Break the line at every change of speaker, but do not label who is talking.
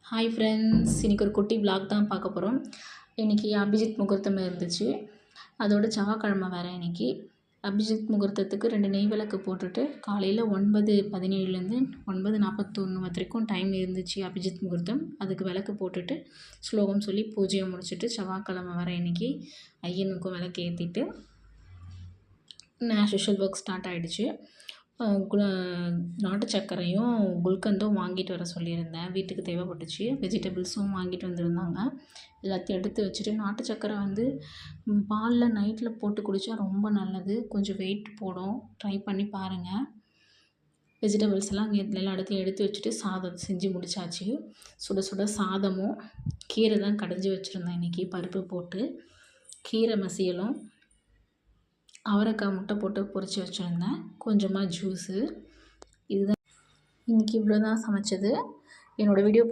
Hi friends, இன்றைக்கி ஒரு குட்டி vlog தான் பார்க்க போகிறோம். இன்றைக்கி அபிஜித் முகூர்த்தம் இருந்துச்சு. அதோட செவ்வாய்க்கிழமை வேறு. இன்றைக்கி அபிஜித் முகூர்த்தத்துக்கு 2 நெய் விளக்கு போட்டுட்டு காலையில் 9:17லேருந்து 9:41 வரைக்கும் டைம் இருந்துச்சு. அபிஜித் முகூர்த்தம் அதுக்கு விளக்கு போட்டுட்டு ஸ்லோகம் சொல்லி பூஜையை முடிச்சுட்டு செவ்வாய்க்கிழமை வர இன்றைக்கி ஐயனுக்கும் விளக்கு ஏற்றிட்டு ஆஸ் யூஷுவல் ஒர்க் ஸ்டார்ட் ஆகிடுச்சு. நாட்டு சர்க்கரையும் குல்கந்தும் வாங்கிட்டு வர சொல்லியிருந்தேன். வீட்டுக்கு தேவைப்பட்டுச்சு. வெஜிடபிள்ஸும் வாங்கிட்டு வந்திருந்தாங்க. எல்லாத்தையும் எடுத்து வச்சுட்டு, நாட்டு சர்க்கரை வந்து பாலில் நைட்டில் போட்டு குடித்தா ரொம்ப நல்லது. கொஞ்சம் வெயிட் போடும். ட்ரை பண்ணி பாருங்கள். வெஜிடபிள்ஸ் எல்லாம் எல்லா இடத்தையும் எடுத்து வச்சுட்டு சாதம் செஞ்சு முடித்தாச்சு. சுட சுட சாதமும் கீரை தான் கடைஞ்சி வச்சுருந்தேன். இன்றைக்கி பருப்பு போட்டு கீரை மசியலும் அவரைக்காய் முட்டை போட்டு பொரித்து வச்சுருந்தேன். கொஞ்சமாக ஜூஸு. இதுதான் இன்றைக்கி இவ்வளோ தான் சமைச்சது. என்னோடய வீடியோ